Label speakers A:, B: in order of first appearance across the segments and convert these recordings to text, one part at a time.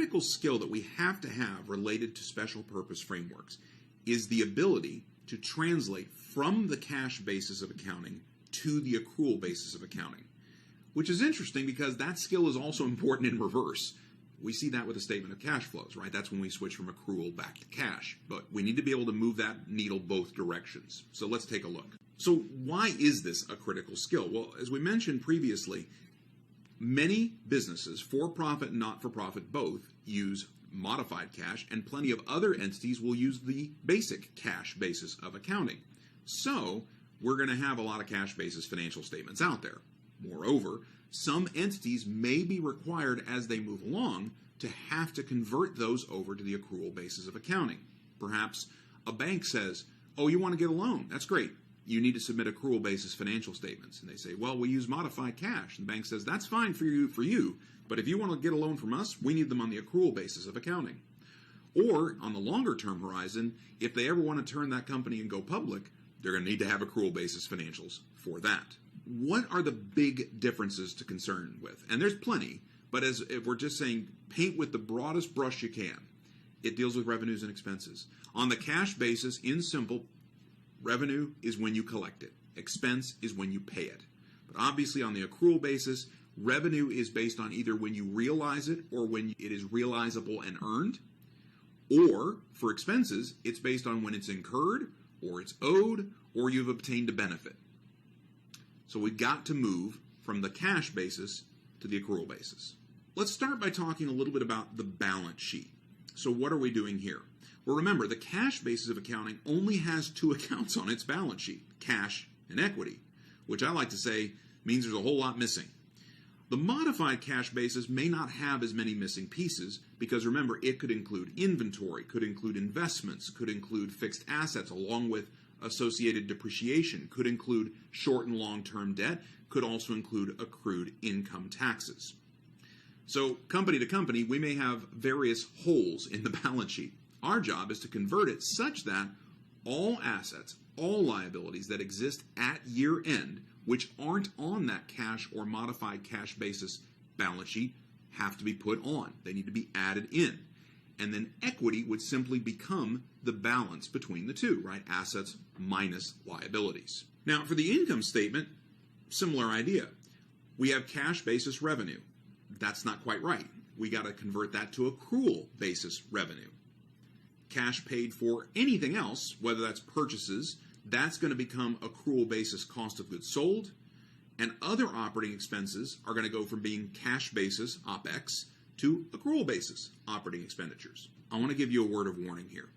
A: critical skill that we have to have related to special purpose frameworks is the ability to translate from the cash basis of accounting to the accrual basis of accounting, which is interesting because that skill is also important in reverse. We see that with a statement of cash flows, right? That's when we switch from accrual back to cash. But we need to be able to move that needle both directions. So let's take a look. So why is this a critical skill? Well, as we mentioned previously, many businesses, for-profit and not-for-profit both, use modified cash, and plenty of other entities will use the basic cash basis of accounting. So we're going to have a lot of cash basis financial statements out there. Moreover, some entities may be required as they move along to have to convert those over to the accrual basis of accounting. Perhaps a bank says, oh, you want to get a loan? That's great. You need to submit accrual basis financial statements. And they say, well, we use modified cash. And the bank says, that's fine for you, but if you want to get a loan from us, we need them on the accrual basis of accounting. Or on the longer term horizon, if they ever want to turn that company and go public, they're going to need to have accrual basis financials for that. What are the big differences to concern with? And there's plenty, but if we're just saying paint with the broadest brush you can, it deals with revenues and expenses. On the cash basis, in simple, revenue is when you collect it. Expense is when you pay it. But obviously on the accrual basis, revenue is based on either when you realize it or when it is realizable and earned. Or for expenses, it's based on when it's incurred or it's owed or you've obtained a benefit. So we've got to move from the cash basis to the accrual basis. Let's start by talking a little bit about the balance sheet. So what are we doing here? Well, remember, the cash basis of accounting only has two accounts on its balance sheet, cash and equity, which I like to say means there's a whole lot missing. The modified cash basis may not have as many missing pieces because, remember, it could include inventory, could include investments, could include fixed assets along with associated depreciation, could include short and long-term debt, could also include accrued income taxes. So company to company, we may have various holes in the balance sheet. Our job is to convert it such that all assets, all liabilities that exist at year end, which aren't on that cash or modified cash basis balance sheet, have to be put on. They need to be added in. And then equity would simply become the balance between the two, right? Assets minus liabilities. Now, for the income statement, similar idea. We have cash basis revenue. That's not quite right. We got to convert that to accrual basis revenue. Cash paid for anything else, whether that's purchases, that's going to become accrual basis cost of goods sold, and other operating expenses are going to go from being cash basis OPEX to accrual basis operating expenditures. I want to give you a word of warning here.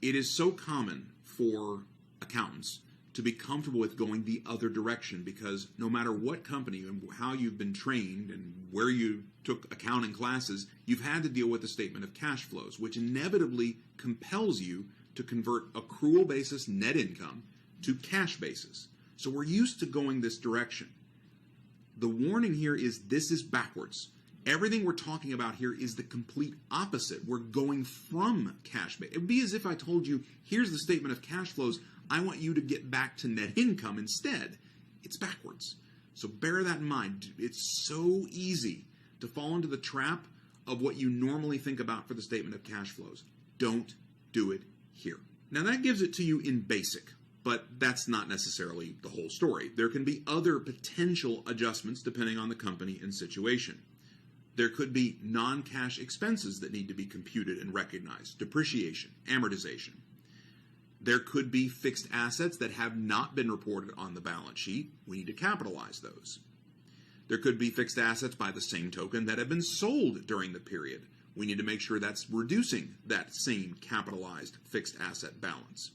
A: It is so common for accountants to be comfortable with going the other direction because no matter what company and how you've been trained and where you took accounting classes, you've had to deal with the statement of cash flows, which inevitably compels you to convert accrual basis net income to cash basis. So we're used to going this direction. The warning here is this is backwards. Everything we're talking about here is the complete opposite. We're going from cash basis. It would be as if I told you, here's the statement of cash flows. I want you to get back to net income instead. It's backwards. So bear that in mind. It's so easy to fall into the trap of what you normally think about for the statement of cash flows. Don't do it here. Now that gives it to you in basic, but that's not necessarily the whole story. There can be other potential adjustments depending on the company and situation. There could be non-cash expenses that need to be computed and recognized, depreciation, amortization. There could be fixed assets that have not been reported on the balance sheet. We need to capitalize those. There could be fixed assets by the same token that have been sold during the period. We need to make sure that's reducing that same capitalized fixed asset balance.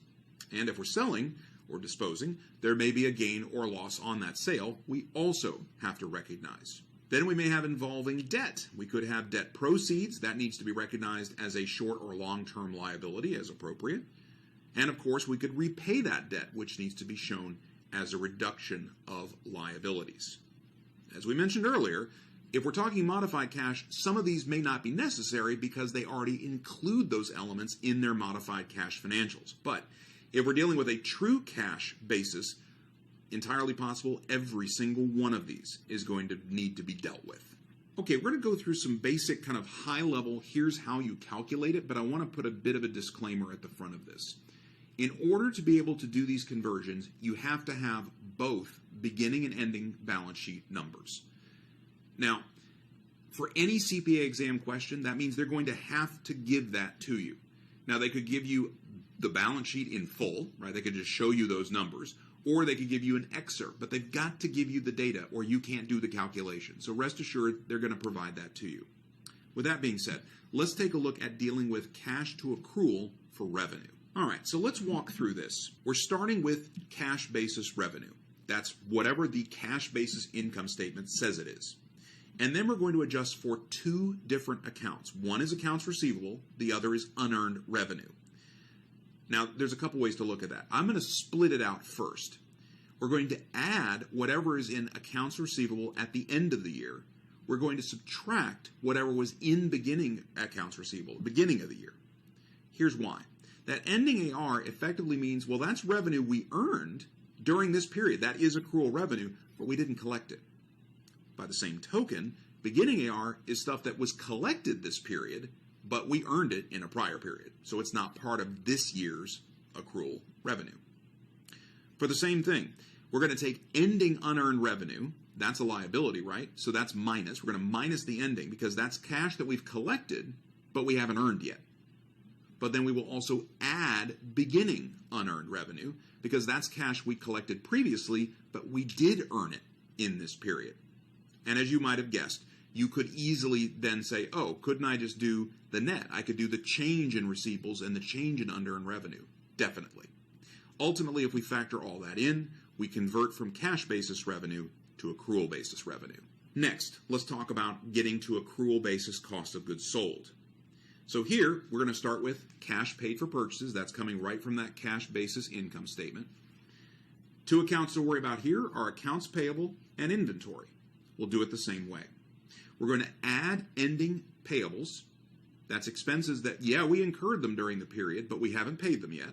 A: And if we're selling or disposing, there may be a gain or loss on that sale we also have to recognize. Then we may have involving debt. We could have debt proceeds. That needs to be recognized as a short or long-term liability as appropriate. And of course, we could repay that debt, which needs to be shown as a reduction of liabilities. As we mentioned earlier, if we're talking modified cash, some of these may not be necessary because they already include those elements in their modified cash financials. But if we're dealing with a true cash basis, entirely possible every single one of these is going to need to be dealt with. Okay, we're going to go through some basic kind of high level, here's how you calculate it, but I want to put a bit of a disclaimer at the front of this. In order to be able to do these conversions, you have to have both beginning and ending balance sheet numbers. Now, for any CPA exam question, that means they're going to have to give that to you. Now, they could give you the balance sheet in full, right? They could just show you those numbers, or they could give you an excerpt, but they've got to give you the data or you can't do the calculation. So rest assured, they're going to provide that to you. With that being said, let's take a look at dealing with cash to accrual for revenue. All right, so let's walk through this. We're starting with cash basis revenue. That's whatever the cash basis income statement says it is. And then we're going to adjust for two different accounts. One is accounts receivable, the other is unearned revenue. Now, there's a couple ways to look at that. I'm going to split it out first. We're going to add whatever is in accounts receivable at the end of the year. We're going to subtract whatever was in beginning accounts receivable, beginning of the year. Here's why. That ending AR effectively means, well, that's revenue we earned during this period. That is accrual revenue, but we didn't collect it. By the same token, beginning AR is stuff that was collected this period, but we earned it in a prior period. So it's not part of this year's accrual revenue. For the same thing, we're going to take ending unearned revenue. That's a liability, right? So that's minus. We're going to minus the ending because that's cash that we've collected, but we haven't earned yet. But then we will also add beginning unearned revenue because that's cash we collected previously, but we did earn it in this period. And as you might have guessed, you could easily then say, oh, couldn't I just do the net? I could do the change in receivables and the change in unearned revenue. Definitely. Ultimately, if we factor all that in, we convert from cash basis revenue to accrual basis revenue. Next, let's talk about getting to accrual basis cost of goods sold. So here, we're going to start with cash paid for purchases. That's coming right from that cash basis income statement. Two accounts to worry about here are accounts payable and inventory. We'll do it the same way. We're going to add ending payables. That's expenses that, yeah, we incurred them during the period, but we haven't paid them yet.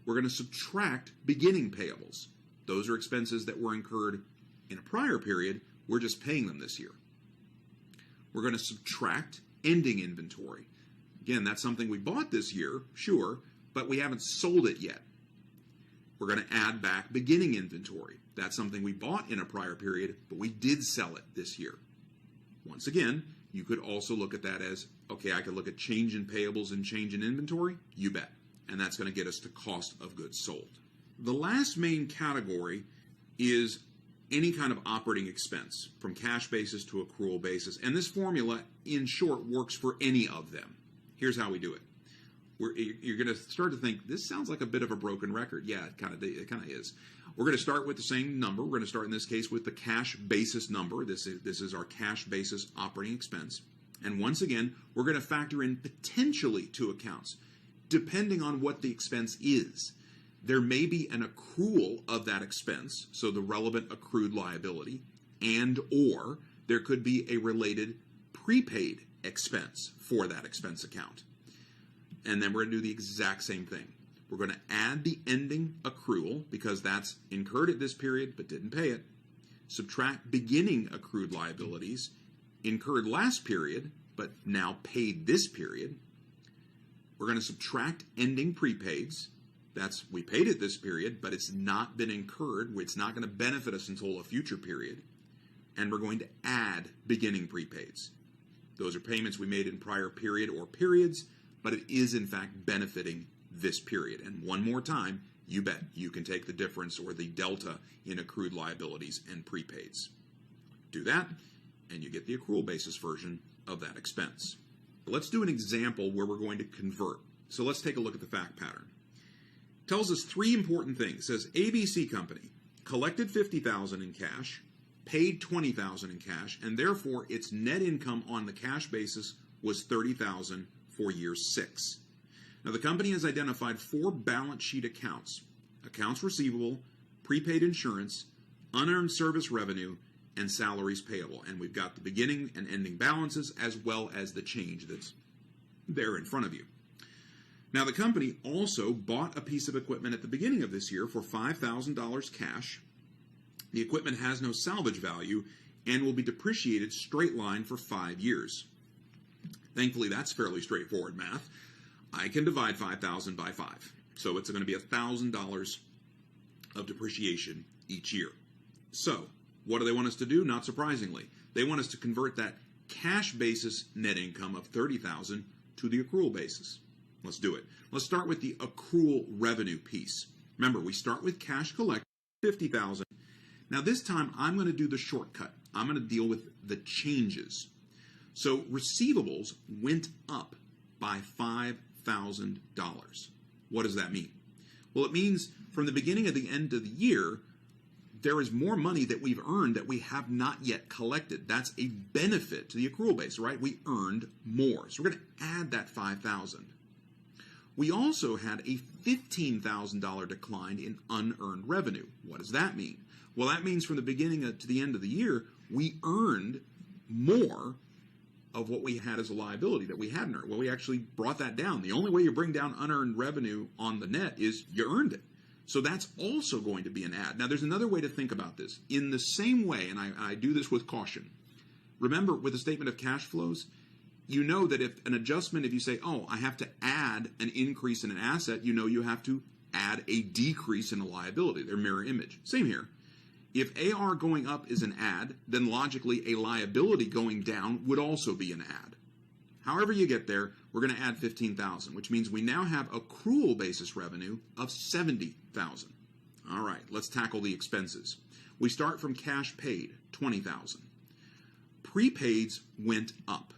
A: We're going to subtract beginning payables. Those are expenses that were incurred in a prior period. We're just paying them this year. We're going to subtract ending inventory. Again, that's something we bought this year, sure, but we haven't sold it yet. We're going to add back beginning inventory. That's something we bought in a prior period, but we did sell it this year. Once again, you could also look at that as, okay, I could look at change in payables and change in inventory. You bet. And that's going to get us to cost of goods sold. The last main category is any kind of operating expense, from cash basis to accrual basis. And this formula, in short, works for any of them. Here's how we do it. You're going to start to think, this sounds like a bit of a broken record. Yeah, it kind of is. We're going to start with the same number. We're going to start in this case with the cash basis number. This is our cash basis operating expense. And once again, we're going to factor in potentially two accounts, depending on what the expense is. There may be an accrual of that expense, so the relevant accrued liability, and or there could be a related prepaid expense for that expense account. And then we're going to do the exact same thing. We're going to add the ending accrual because that's incurred at this period but didn't pay it. Subtract beginning accrued liabilities, incurred last period but now paid this period. We're going to subtract ending prepaids. That's, we paid it this period, but it's not been incurred. It's not going to benefit us until a future period. And we're going to add beginning prepaids. Those are payments we made in prior period or periods, but it is in fact benefiting this period. And one more time, you bet you can take the difference or the delta in accrued liabilities and prepaids. Do that, and you get the accrual basis version of that expense. Let's do an example where we're going to convert. So let's take a look at the fact pattern. It tells us three important things. It says ABC Company collected $50,000 in cash, paid $20,000 in cash, and therefore its net income on the cash basis was $30,000 for year 6. Now the company has identified 4 balance sheet accounts: accounts receivable, prepaid insurance, unearned service revenue, and salaries payable. And we've got the beginning and ending balances as well as the change that's there in front of you. Now the company also bought a piece of equipment at the beginning of this year for $5,000 cash. The equipment has no salvage value, and will be depreciated straight line for 5 years. Thankfully, that's fairly straightforward math. I can divide 5,000 by 5. So it's going to be $1,000 of depreciation each year. So what do they want us to do? Not surprisingly, they want us to convert that cash basis net income of $30,000 to the accrual basis. Let's do it. Let's start with the accrual revenue piece. Remember, we start with cash collected, $50,000. Now this time I'm going to do the shortcut. I'm going to deal with the changes. So receivables went up by $5,000. What does that mean? Well, it means from the beginning to the end of the year, there is more money that we've earned that we have not yet collected. That's a benefit to the accrual base, right? We earned more. So we're going to add that $5,000. We also had a $15,000 decline in unearned revenue. What does that mean? Well, that means from the beginning to the end of the year, we earned more of what we had as a liability that we hadn't earned. Well, we actually brought that down. The only way you bring down unearned revenue on the net is you earned it. So that's also going to be an add. Now, there's another way to think about this. In the same way, and I do this with caution, remember with the statement of cash flows, you know that if an adjustment, if you say, oh, I have to add an increase in an asset, you know you have to add a decrease in a liability. They're mirror image. Same here. If AR going up is an add, then logically a liability going down would also be an add. However you get there, we're going to add $15,000, which means we now have accrual basis revenue of $70,000. All right, let's tackle the expenses. We start from cash paid, $20,000. Prepaids went up.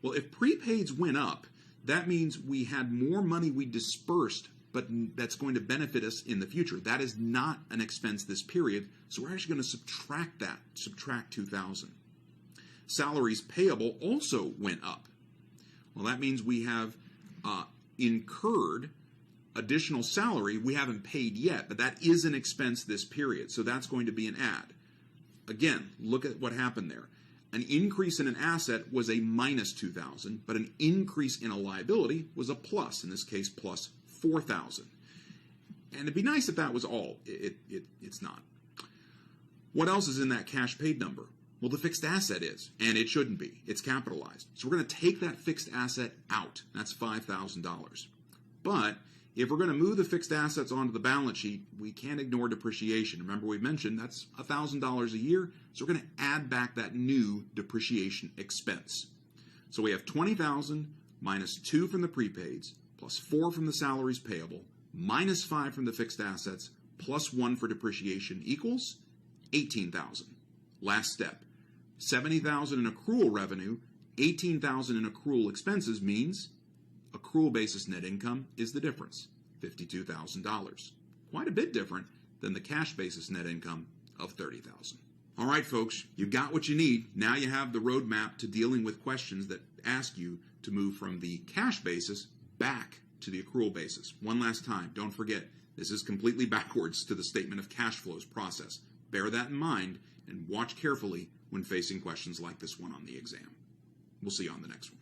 A: Well, if prepaids went up, that means we had more money we dispersed, but that's going to benefit us in the future. That is not an expense this period, so we're actually going to subtract that, subtract $2,000. Salaries payable also went up. Well, that means we have incurred additional salary we haven't paid yet, but that is an expense this period, so that's going to be an add. Again, look at what happened there. An increase in an asset was a minus $2,000, but an increase in a liability was a plus, in this case plus $4,000. And it'd be nice if that was all. It's not. What else is in that cash paid number? Well, the fixed asset is, and it shouldn't be. It's capitalized. So we're going to take that fixed asset out. That's $5,000. But if we're going to move the fixed assets onto the balance sheet, we can't ignore depreciation. Remember we mentioned that's $1,000 a year, so we're going to add back that new depreciation expense. So we have $20,000 minus 2 from the prepaids, plus 4 from the salaries payable, minus 5 from the fixed assets, plus 1 for depreciation equals $18,000. Last step. $70,000 in accrual revenue, $18,000 in accrual expenses means accrual basis net income is the difference, $52,000. Quite a bit different than the cash basis net income of $30,000. All right, folks, you got what you need. Now you have the roadmap to dealing with questions that ask you to move from the cash basis back to the accrual basis. One last time, don't forget, this is completely backwards to the statement of cash flows process. Bear that in mind and watch carefully when facing questions like this one on the exam. We'll see you on the next one.